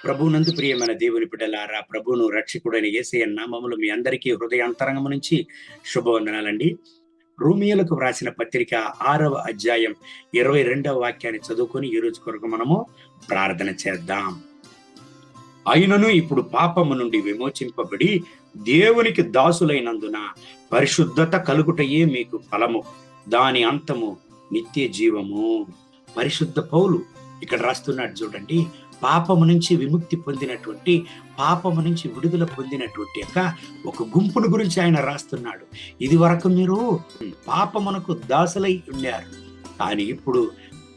ప్రభువునందు ప్రియమైన దేవుని బిడ్డలారా, ప్రభువును రక్షకుడైన యేసయ్య నామములో మీ అందరికీ హృదయాంతరంగము నుంచి శుభవందనాలండి. రోమియోలకు వ్రాసిన పత్రిక 6వ అధ్యాయం 22వ వాక్యాన్ని చదువుకొని ఈ రోజు కొరకు మనము ప్రార్థన చేద్దాం. అయినను ఇప్పుడు పాపము నుండి విమోచింపబడి దేవునికి దాసులైనందున పరిశుద్ధత కలుగుటయే మీకు ఫలము, దాని అంతము నిత్య జీవము. పరిశుద్ధ పౌలు ఇక్కడ రాస్తున్నాడు చూడండి. పాపము నుంచి విముక్తి పొందినటువంటి, పాపము నుంచి విడుదల పొందినటువంటి ఒక గుంపును గురించి ఆయన రాస్తున్నాడు. ఇది వరకు మీరు పాపమునకు దాసులై ఉన్నారు, కానీ ఇప్పుడు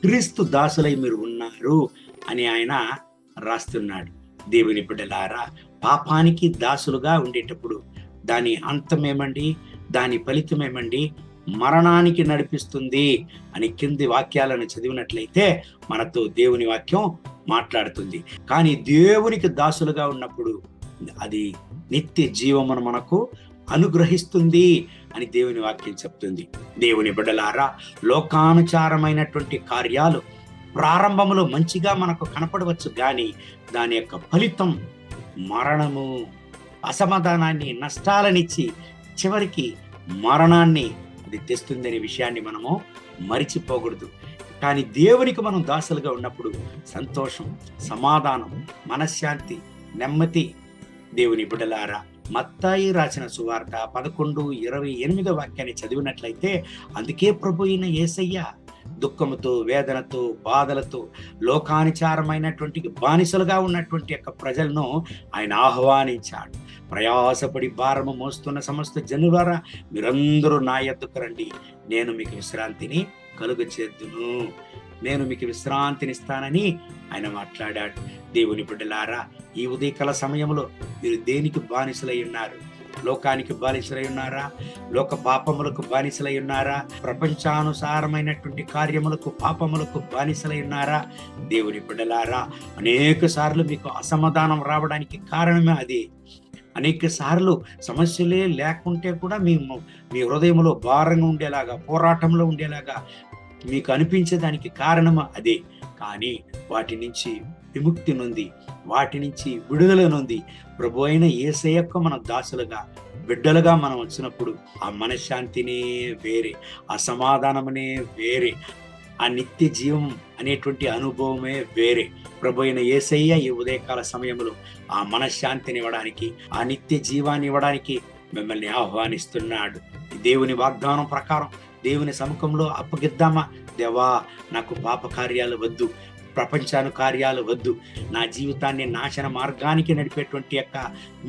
క్రీస్తు దాసులై మీరు ఉన్నారు అని ఆయన రాస్తున్నాడు. దేవుని బిడ్డలారా, పాపానికి దాసులుగా ఉండేటప్పుడు దాని అంతమేమండి, దాని ఫలితమేమండి, మరణానికి నడిపిస్తుంది అని కింది వాక్యాలను చదివినట్లయితే మనతో దేవుని వాక్యం మాట్లాడుతుంది. కానీ దేవునికి దాసులుగా ఉన్నప్పుడు అది నిత్య జీవమును మనకు అనుగ్రహిస్తుంది అని దేవుని వాక్యం చెప్తుంది. దేవుని బిడ్డలారా, లోకానుచారమైనటువంటి కార్యాలు ప్రారంభంలో మంచిగా మనకు కనపడవచ్చు, కానీ దాని యొక్క ఫలితం మరణము, అసమాధానాన్ని, నష్టాలనిచ్చి చివరికి మరణాన్ని అది తెస్తుందనే విషయాన్ని మనము మరిచిపోకూడదు. కానీ దేవునికి మనం దాసులుగా ఉన్నప్పుడు సంతోషం, సమాధానం, మనశ్శాంతి, నెమ్మది. దేవుని బిడ్డలారా, మత్తాయి రాసిన సువార్త 11:28 వాక్యాన్ని చదివినట్లయితే అందుకే ప్రభు అయిన యేసయ్య దుఃఖముతో, వేదనతో, బాధలతో, లోకానుచారమైనటువంటి బానిసలుగా ఉన్నటువంటి యొక్క ప్రజలను ఆయన ఆహ్వానించాడు. ప్రయాసపడి భారము మోస్తున్న సమస్త జనులారా, మీరందరూ నా యొద్దకు రండి, నేను మీకు విశ్రాంతిని కలుగ చేద్దును, నేను మీకు విశ్రాంతినిస్తానని ఆయన మాట్లాడాడు. దేవుని బిడ్డలారా, ఈ ఉదయకాల సమయంలో మీరు దేనికి బానిసలై ఉన్నారు? లోకానికి బానిసలై ఉన్నారా? లోక పాపములకు బానిసలై ఉన్నారా? ప్రపంచానుసారమైనటువంటి కార్యములకు, పాపములకు బానిసలై ఉన్నారా? దేవుని బిడ్డలారా, అనేక సార్లు మీకు అసమాధానం రావడానికి కారణమే అది. అనేక సార్లు సమస్యలే లేకుంటే కూడా మీ హృదయంలో భారంగా ఉండేలాగా, పోరాటంలో ఉండేలాగా మీకు అనిపించేదానికి కారణం అదే. కానీ వాటి నుంచి విముక్తి నొంది, వాటి నుంచి విడుదల నొంది ప్రభు అయిన యేసయ్యకు మన దాసులుగా, బిడ్డలుగా మనం వచ్చినప్పుడు ఆ మనశ్శాంతినే వేరే, ఆ సమాధానమనే వేరే, ఆ నిత్య జీవం అనేటువంటి అనుభవమే వేరే. ప్రభు అయిన యేసయ్య ఈ ఉదయకాల సమయంలో ఆ మనశ్శాంతిని ఇవ్వడానికి, ఆ నిత్య జీవాన్ని ఇవ్వడానికి మిమ్మల్ని ఆహ్వానిస్తున్నాడు. దేవుని వాగ్దానం ప్రకారం దేవుని సముఖంలో అప్పగిద్దామా? దేవా, నాకు పాప కార్యాలు వద్దు, ప్రపంచాను కార్యాలు వద్దు, నా జీవితాన్ని నాశన మార్గానికి నడిపేటువంటి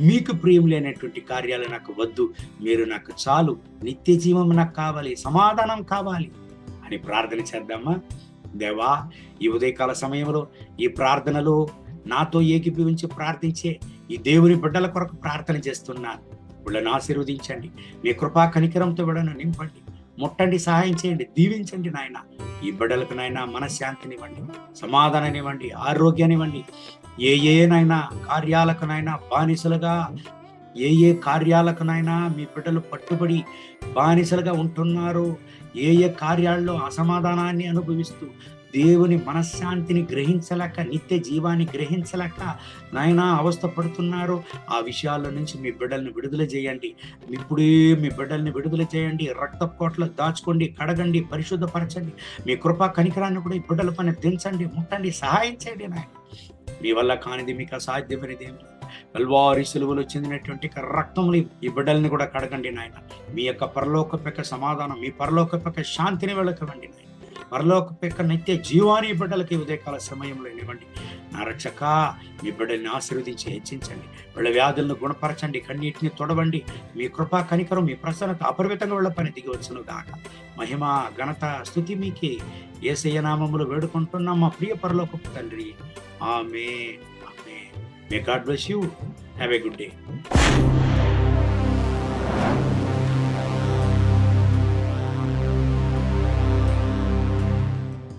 మీకు ప్రియం లేనటువంటి కార్యాలు నాకు వద్దు, మీరు నాకు చాలు, నిత్య జీవం నాకు కావాలి, సమాధానం కావాలి అని ప్రార్థన చేద్దామా? దేవా, ఈ ఉదయకాల సమయంలో ఈ ప్రార్థనలో నాతో ఏకీభవించి ప్రార్థించే ఈ దేవుని బిడ్డల కొరకు ప్రార్థన చేస్తున్నాను. వీళ్ళను ఆశీర్వదించండి, మీ కృపా కనికరంతో వీళ్ళను నింపండి, ముట్టండి, సహాయం చేయండి, దీవించండి నాయన. ఈ బిడ్డలకు నాయన మనశ్శాంతినివ్వండి, సమాధానాన్నివ్వండి, ఆరోగ్యాన్నివ్వండి. నాయన కార్యాలకునైనా బానిసలుగా, కార్యాలకునైనా మీ బిడ్డలు పట్టుబడి బానిసలుగా ఉంటున్నారు, కార్యాల్లో అసమాధానాన్ని అనుభవిస్తూ దేవుని మనశ్శాంతిని గ్రహించలేక, నిత్య జీవాన్ని గ్రహించలేక నాయన అవస్థ పడుతున్నారు. ఆ విషయాల నుంచి మీ బిడ్డల్ని విడుదల చేయండి. ఇప్పుడే మీ బిడ్డల్ని విడుదల చేయండి. రక్తపు కోటలో దాచుకోండి, కడగండి, పరిశుద్ధపరచండి. మీ కృపా కనికరాన్ని కూడా ఈ బిడ్డల పైన దించండి, ముట్టండి, సహాయం చేయండి నాయన. మీ వల్ల కానిది మీకు అసాధ్యమైనది ఏమి లేదు. కల్వారి సిలువలో చెందినటువంటి రక్తంలో ఈ బిడ్డల్ని కూడా కడగండి నాయన. మీ యొక్క పరలోకపు సమాధానం, మీ పరలోకపు శాంతిని వెళ్ళకవండి నాయన. పరలోకపు నిత్య జీవాన్ని బిడ్డలకి ఉదయకాల సమయంలో ఇవ్వండి. నా రక్షక, మీ బిడ్డల్ని ఆశీర్వదించి హెచ్చించండి, వీళ్ళ వ్యాధులను గుణపరచండి, కన్నీటిని తొడవండి. మీ కృపా కనికరం, మీ ప్రసన్నత అపరిమితంగా వీళ్ళ పని దిగి వచ్చును గాక. మహిమ, ఘనత, స్తుతి మీకే యేసయ్య నామములో వేడుకుంటున్నాం మా ప్రియ పరలోకపు తండ్రి. Amen. Amen. May God bless you. Have a good day.